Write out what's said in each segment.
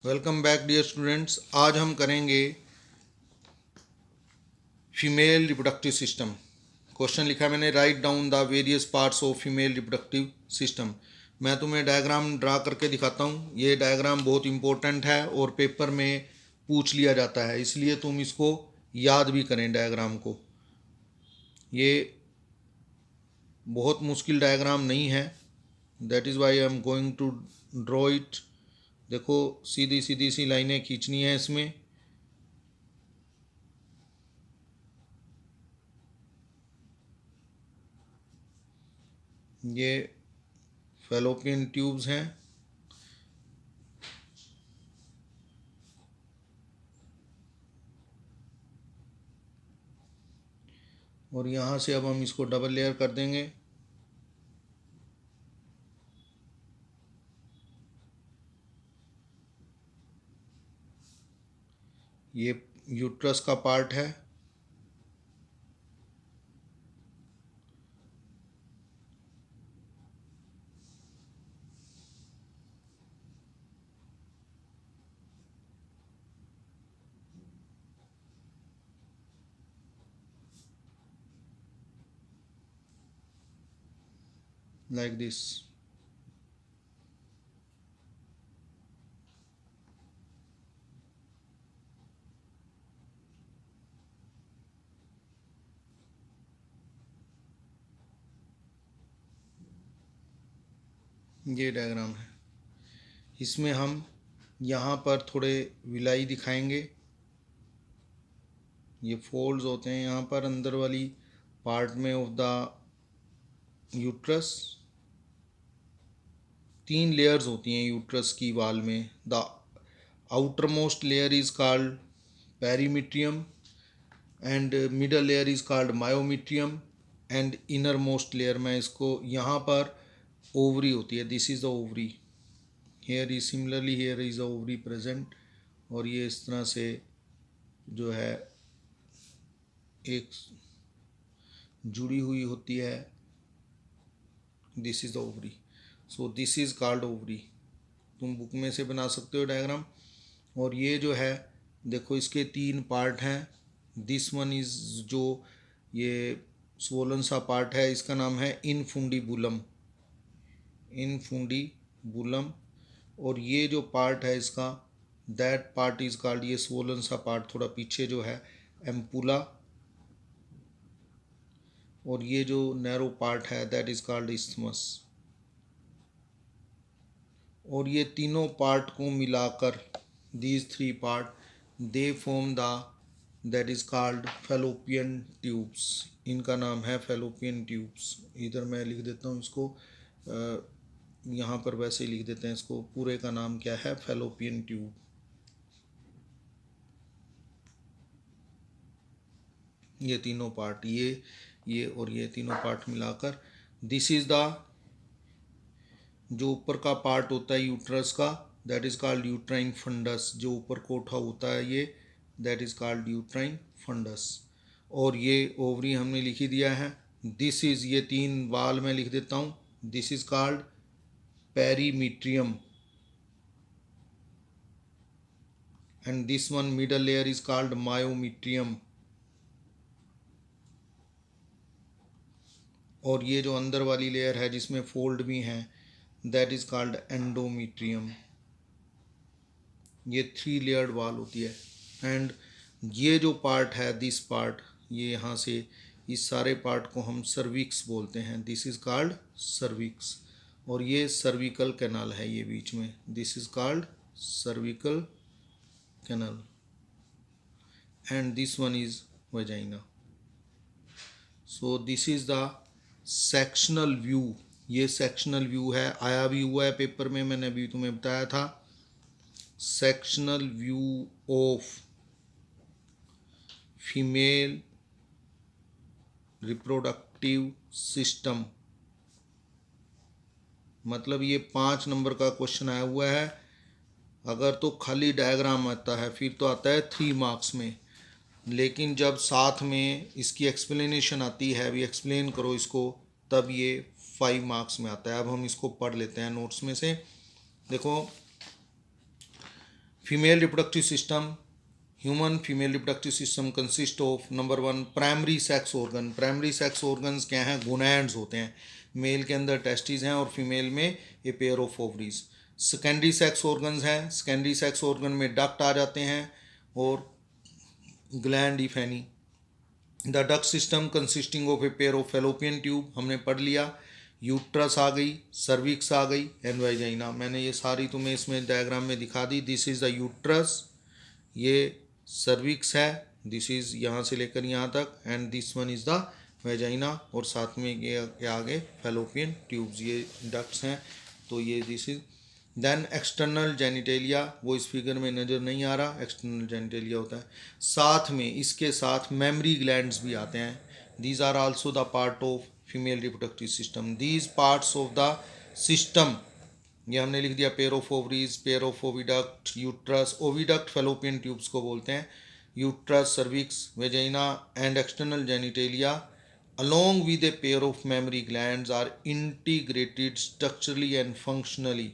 Welcome back dear students. आज हम करेंगे फीमेल रिप्रोडक्टिव सिस्टम। क्वेश्चन लिखा है मैंने, write down the various parts of female reproductive system. मैं तुम्हें डायग्राम ड्रा करके दिखाता हूँ। ये डायग्राम बहुत इंपॉर्टेंट है और पेपर में पूछ लिया जाता है, इसलिए तुम इसको याद भी करें डायग्राम को। ये बहुत मुश्किल डायग्राम नहीं है, that is why I am going to draw it. देखो, सीधी सीधी सी लाइनें खींचनी है इसमें। ये फैलोपियन ट्यूब्स हैं और यहाँ से अब हम इसको डबल लेयर कर देंगे। ये यूट्रस का पार्ट है। Like this. ये डायग्राम है। इसमें हम यहाँ पर थोड़े विलाई दिखाएंगे। ये फोल्ड्स होते हैं यहाँ पर अंदर वाली पार्ट में ऑफ द यूट्रस। 3 लेयर्स होती हैं यूट्रस की वाल में। The outer most layer is called पेरीमीट्रियम and middle layer is called myometrium and inner most layer में इसको यहाँ पर ओवरी होती है। This is the ovary. Here is similarly here is a ovary present. और ये इस तरह से जो है एक जुड़ी हुई होती है। This is the ovary. So this is called ovary. तुम बुक में से बना सकते हो डायग्राम। और ये जो है, देखो इसके 3 पार्ट हैं। दिस वन इज जो ये स्वोलन सा पार्ट है, इसका नाम है इनफुंडिबुलम। इनफुंडिबुलम। और ये जो पार्ट है इसका, दैट पार्ट इज कॉल्ड, ये स्वोलन सा पार्ट थोड़ा पीछे जो है, एम्पुला। और ये जो नैरो पार्ट है दैट इज कॉल्ड इस्थमस। और ये तीनों पार्ट को मिलाकर, these 3 part they form the, that is called fallopian tubes. इनका नाम है फैलोपियन ट्यूब्स। इधर मैं लिख देता हूँ इसको, यहाँ पर वैसे ही लिख देते हैं इसको। पूरे का नाम क्या है? Fallopian tube. ये तीनों पार्ट, ये और ये तीनों पार्ट मिलाकर, दिस इज द, जो ऊपर का पार्ट होता है यूट्रस का, that is called uterine fundus. जो ऊपर कोठा होता है ये, that is called uterine fundus. और ये ओवरी हमने लिख ही दिया है। दिस इज, ये 3 वाल में लिख देता हूँ। This is called पेरीमीट्रियम and this one middle layer is called myometrium. और ये जो अंदर वाली लेयर है जिसमें फोल्ड भी हैं, दैट इज कॉल्ड एंडोमीट्रियम। ये 3 लेयर्ड वाल होती है। एंड ये जो पार्ट है, दिस पार्ट, ये यहाँ से इस सारे पार्ट को हम सर्विक्स बोलते हैं। This is called cervix. और ये सर्विकल कैनाल है ये बीच में, this is called cervical canal and this one is vagina. So this is the sectional view. ये सेक्शनल व्यू है, आया भी हुआ है पेपर में, मैंने अभी तुम्हें बताया था। Sectional view of female reproductive system. मतलब ये 5 नंबर का क्वेश्चन आया हुआ है। अगर तो खाली डायग्राम आता है फिर तो आता है 3 मार्क्स में, लेकिन जब साथ में इसकी एक्सप्लेनेशन आती है, अभी एक्सप्लेन करो इसको, तब ये 5 मार्क्स में आता है। अब हम इसको पढ़ लेते हैं नोट्स में से। देखो, female reproductive system, human female reproductive system consist of number 1 primary sex organ. Primary sex organs क्या हैं? गोनैड्स होते हैं। मेल के अंदर टेस्टिस हैं और फीमेल में a pair of ovaries. Secondary sex organs हैं। सेकेंडरी सेक्स ऑर्गन में डक्ट आ जाते हैं और gland if any. The duct system consisting of a pair of fallopian tube हमने पढ़ लिया। यूट्रस आ गई, सर्विक्स आ गई एंड वाजाइना। मैंने ये सारी तुम्हें इसमें डायग्राम में दिखा दी। दिस इज़ द यूट्रस, ये सर्विक्स है, दिस इज़ यहाँ से लेकर यहाँ तक, and this one is the vagina, और साथ में ये आगे फैलोपियन ट्यूब्स, ये डक्ट्स हैं। तो ये this is then external genitalia, वो इस फिगर में नज़र नहीं आ रहा, एक्सटर्नल जेनिटेलिया होता है। साथ में इसके साथ मेमरी ग्लैंड्स भी आते हैं। These are also the part of female reproductive system. These parts of the system, ये हमने लिख दिया pair of ovaries, pair of oviduct, uterus. Oviduct fallopian tubes को बोलते हैं। Uterus, cervix, vagina and external genitalia along with a pair of mammary glands are integrated structurally and functionally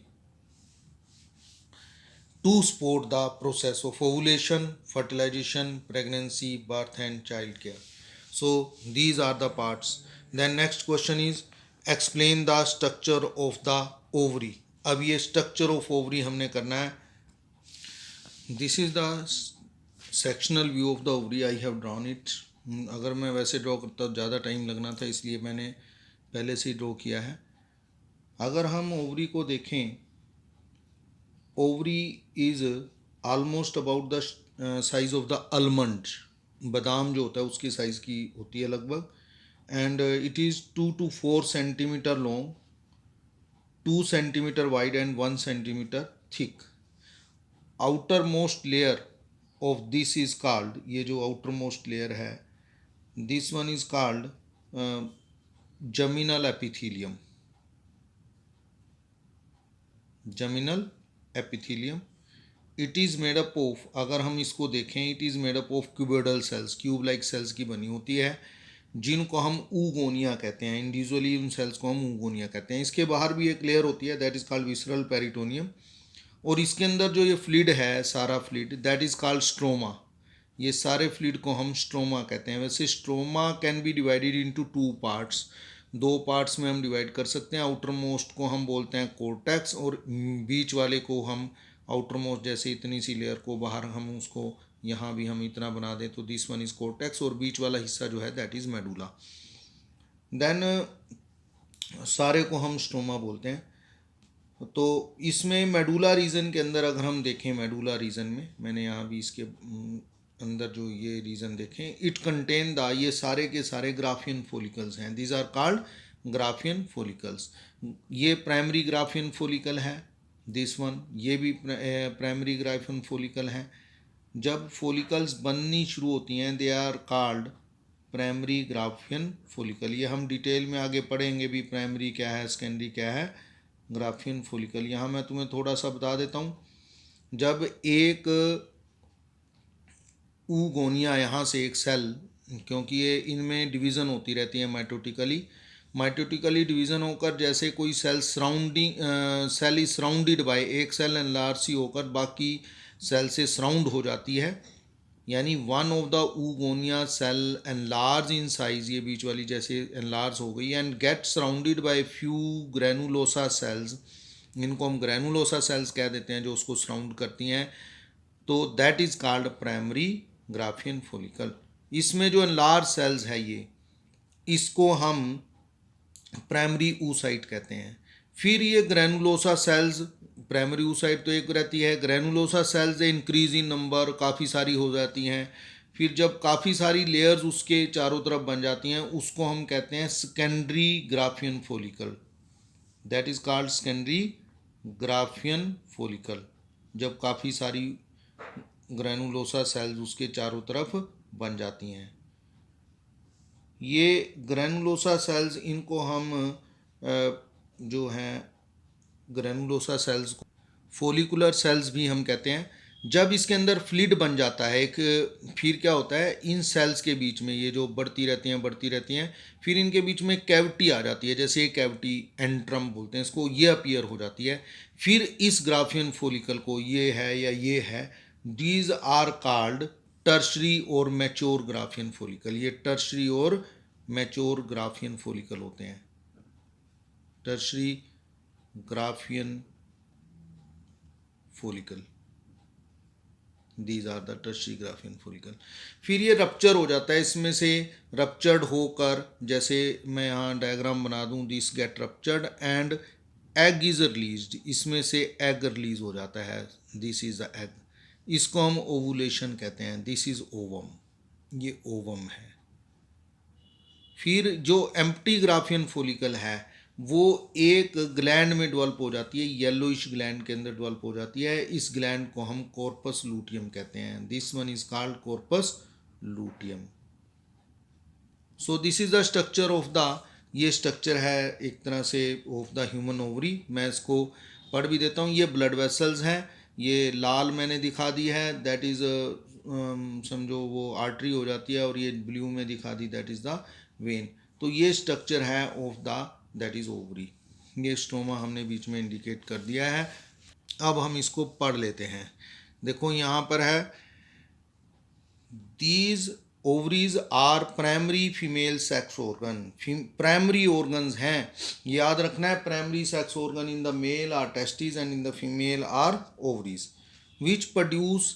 to support the process of ovulation, fertilization, pregnancy, birth and child care. So these are the parts. Then next question is explain the structure of the ovary. अब ये structure of ovary हमने करना है. This is the sectional view of the ovary. I have drawn it. अगर मैं वैसे draw करता तो ज़्यादा टाइम लगना था, इसलिए मैंने पहले से ही ड्रॉ किया है. अगर हम ओवरी को देखें, ovary is almost about the size of the almond, बादाम जो होता है उसकी साइज़ की होती है लगभग. And it is 2 to 4 centimetre long, 2 centimetre wide and 1 centimetre thick. Outer most layer of this is called, ये जो आउटर मोस्ट लेयर है, this one is called germinal epithelium. Germinal epithelium. It is made up of, अगर हम इसको देखें, it is made up of cuboidal cells, cube like cells की बनी होती है, जिनको हम ऊगोनिया कहते हैं. इंडिविजुअली उन सेल्स को हम ऊगोनिया कहते हैं. इसके बाहर भी एक लेयर होती है, that is called visceral peritoneum. और इसके अंदर जो ये फ्लूइड है, सारा fluid, that is called stroma. ये सारे फ्लूइड को हम स्ट्रोमा कहते हैं. वैसे stroma can be divided into 2 parts. 2 parts में हम डिवाइड कर सकते हैं. आउटर मोस्ट को हम बोलते हैं कोर्टेक्स, और बीच वाले को हम आउटर मोस्ट, जैसे इतनी सी लेयर को बाहर हम उसको यहाँ भी हम इतना बना दें तो दिस वन इज कोर्टेक्स, और बीच वाला हिस्सा जो है दैट इज़ मेडुला. देन सारे को हम स्ट्रोमा बोलते हैं. तो इसमें मेडुला रीजन के अंदर अगर हम देखें, मेडुला रीजन में मैंने यहाँ भी इसके अंदर जो ये रीजन देखें, इट कंटेन द, ये सारे के सारे ग्राफियन फॉलिकल्स हैं. These are called Graafian follicles. ये प्राइमरी ग्राफियन फॉलिकल है, दिस वन, ये भी प्राइमरी ग्राफियन फॉलिकल है. जब फॉलिकल्स बननी शुरू होती हैं, they are called primary Graafian follicle. ये हम डिटेल में आगे पढ़ेंगे भी, प्राइमरी क्या है, सेकेंडरी क्या है, ग्राफियन फॉलिकल. यहाँ मैं तुम्हें थोड़ा सा बता देता हूँ. जब एक ऊगोनिया, यहाँ से एक सेल, क्योंकि ये इनमें डिवीज़न होती रहती है माइटोटिकली डिवीज़न होकर, जैसे कोई cell cell is surrounded by, एक सेल एनलार्ज सी होकर बाकी सेल से सराउंड हो जाती है, यानी one of the oogonia cell enlarge in size, ये बीच वाली जैसे एनलार्ज हो गई, and get surrounded by few granulosa cells. इनको हम ग्रेनुलोसा सेल्स कह देते हैं, जो उसको सराउंड करती हैं. तो that is called primary Graafian follicle. इसमें जो एनलार्ज सेल्स है, ये इसको हम प्राइमरी oocyte कहते हैं. फिर ये ग्रेनुलोसा सेल्स, प्राइमरी oocyte तो एक रहती है, granulosa cells increase in number, काफ़ी सारी हो जाती हैं. फिर जब काफ़ी सारी लेयर्स उसके चारों तरफ बन जाती हैं, उसको हम कहते हैं secondary Graafian follicle. That is called secondary Graafian follicle, जब काफ़ी सारी ग्रेनुलोसा सेल्स उसके चारों तरफ बन जाती हैं. ये ग्रेनुलोसा सेल्स, इनको हम जो हैं ग्रेनुलोसा सेल्स को फॉलिकुलर सेल्स भी हम कहते हैं. जब इसके अंदर फ्लूइड बन जाता है एक, फिर क्या होता है, इन सेल्स के बीच में ये जो बढ़ती रहती हैं, फिर इनके बीच में कैविटी आ जाती है, जैसे ये कैविटी एंट्रम बोलते हैं इसको, ये अपीयर हो जाती है। फिर इस ग्राफियन फॉलिकल को, ये है या ये है, दीज आर कॉल्ड टर्शरी और मैच्योर ग्राफियन फॉलिकल। ये टर्शरी और मैच्योर ग्राफियन फॉलिकल होते हैं। Tertiary Graafian follicle, these are the tertiary Graafian follicle. फिर ये रप्चर हो जाता है, इसमें से रप्चर्ड होकर, जैसे मैं यहाँ डायग्राम बना दूँ, this get ruptured and egg is released, इसमें से एग रिलीज हो जाता है, दिस इज द एग। इसको हम ओवुलेशन कहते हैं, दिस इज ओवम, ये ओवम है। फिर जो एम्प्टी ग्राफियन फॉलिकल है वो एक ग्लैंड में डेवलप हो जाती है, येलोइश ग्लैंड के अंदर डेवलप हो जाती है। इस ग्लैंड को हम कॉर्पस लूटियम कहते हैं, this one is called corpus luteum. So this is the structure of the, ये स्ट्रक्चर है एक तरह से ऑफ द ह्यूमन ओवरी। मैं इसको पढ़ भी देता हूँ। ये ब्लड वेसल्स हैं, ये लाल मैंने दिखा दी है, दैट इज समझो वो आर्टरी हो जाती है, और ये ब्लू में दिखा दी, दैट इज द वेन। तो ये स्ट्रक्चर है of the, that is ovary. ये स्टोमा हमने बीच में इंडिकेट कर दिया है। अब हम इसको पढ़ लेते हैं। देखो यहाँ पर है, these ovaries are primary female sex organ. Primary organs हैं, याद रखना है, primary sex organ in the male are testis and in the female are ovaries, which produce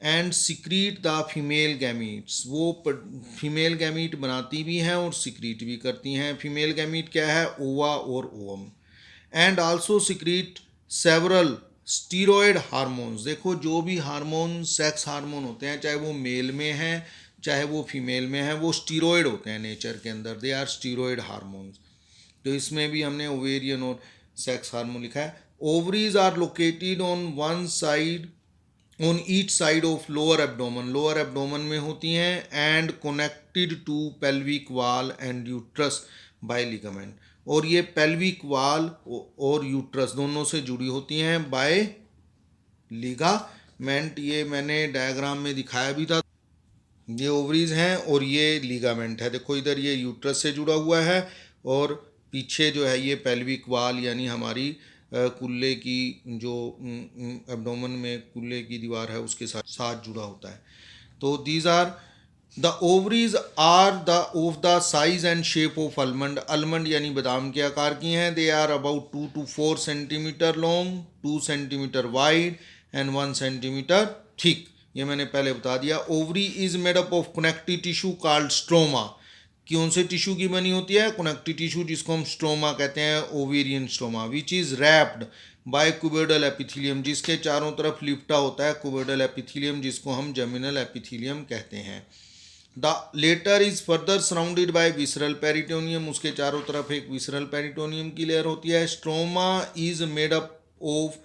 and secrete the female gametes. वो फीमेल गैमीट बनाती भी हैं और secrete भी करती हैं। फीमेल गैमीट क्या है, ओवा और ovum. And also secrete several steroid hormones. देखो जो भी हार्मोन, सेक्स हार्मोन होते हैं, चाहे वो मेल में हैं चाहे वो फीमेल में है, वो स्टीरॉयड होते हैं नेचर के अंदर, दे आर स्टीरॉयड हार्मोन्स। तो इसमें भी हमने ओवेरियन और सेक्स हार्मोन लिखा है। Ovaries are located on one side, on each side of lower abdomen, lower abdomen में होती हैं, and connected to pelvic wall and uterus by ligament. और ये पेल्विक वाल और यूट्रस दोनों से जुड़ी होती हैं बाय लिगामेंट। ये मैंने डायग्राम में दिखाया भी था। ये ओवरीज हैं और ये लिगामेंट है। देखो इधर ये यूट्रस से जुड़ा हुआ है, और पीछे जो है ये पेल्विक वाल, यानी हमारी कुल्ले की जो एब्डोमेन में कुल्ले की दीवार है उसके साथ साथ जुड़ा होता है। तो these are the ovaries are the of the size and shape of almond. Almond यानी बादाम के आकार की हैं। They are about 2 to 4 centimetre long, 2 centimetre wide and 1 centimetre thick. ये मैंने पहले बता दिया। Ovary is made up of connective tissue called stroma. कौन से टिश्यू की बनी होती है, कनेक्टिव टिश्यू, जिसको हम स्ट्रोमा कहते हैं, ovarian stroma, which is wrapped by cuboidal epithelium, जिसके चारों तरफ लिपटा होता है कुबोइडल एपिथेलियम, जिसको हम जर्मिनल एपिथेलियम कहते हैं। The latter is further surrounded by visceral peritoneum, उसके चारों तरफ एक विसरल पेरिटोनियम की लेयर होती है। Stroma is made up of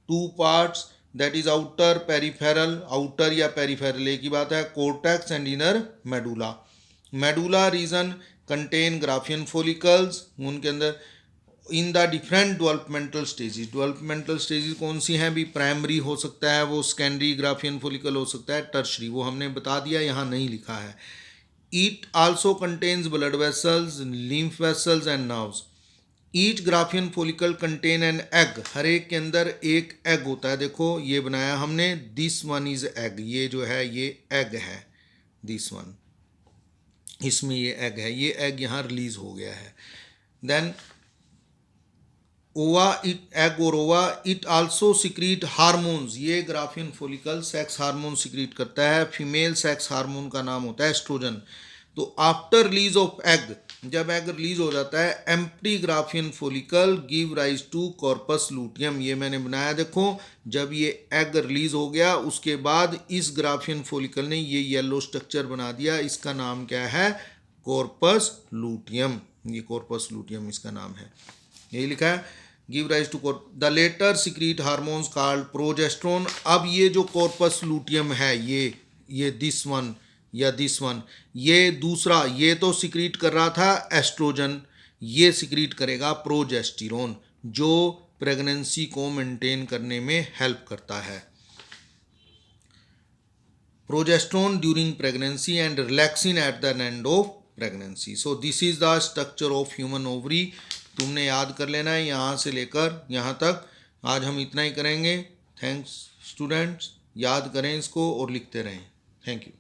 2 parts, that is outer peripheral, outer या पेरिफेरल एक ही बात है, cortex and inner medulla. Medulla reason contain Graafian follicles, उनके अंदर in the different developmental stages. Developmental stages कौन सी हैं भी, प्राइमरी हो सकता है, वो सेकेंडरी ग्राफियन फॉलिकल हो सकता है, टर्शरी वो हमने बता दिया, यहाँ नहीं लिखा है। It also contains blood vessels, lymph vessels and nerves. Each Graafian follicle contain an egg, हर एक के अंदर एक एग होता है। देखो ये बनाया हमने, दिस वन इज एग, ये जो है ये एग है, दिस वन, इसमें ये एग है, ये एग यहाँ रिलीज हो गया है। देन ओवा, इट एग और ओवा, इट आल्सो सिक्रीट हार्मोन्स। ये Graafian follicle sex hormone secrete करता है। फीमेल सेक्स हार्मोन का नाम होता है एस्ट्रोजन। तो आफ्टर रिलीज ऑफ एग, जब एग रिलीज हो जाता है, empty Graafian follicle give rise to corpus luteum. ये मैंने बनाया, देखो जब ये एग रिलीज हो गया उसके बाद इस ग्राफियन फॉलिकल ने ये येलो स्ट्रक्चर बना दिया, इसका नाम क्या है, कॉर्पस लूटियम। ये कॉर्पस लूटियम इसका नाम है, यही लिखा है, give rise to the latter secrete hormones called progesterone. अब ये जो कॉर्पस लूटियम है, ये दिस वन या दिस वन, ये दूसरा, ये तो सिक्रीट कर रहा था एस्ट्रोजन, ये सिक्रीट करेगा प्रोजेस्टेरोन, जो प्रेगनेंसी को मेंटेन करने में हेल्प करता है। progesterone during pregnancy and relaxin at the end of pregnancy. So this is the structure of human ovary. तुमने याद कर लेना है यहाँ से लेकर यहाँ तक. आज हम इतना ही करेंगे. थैंक्स स्टूडेंट्स, याद करें इसको और लिखते रहें. Thank you.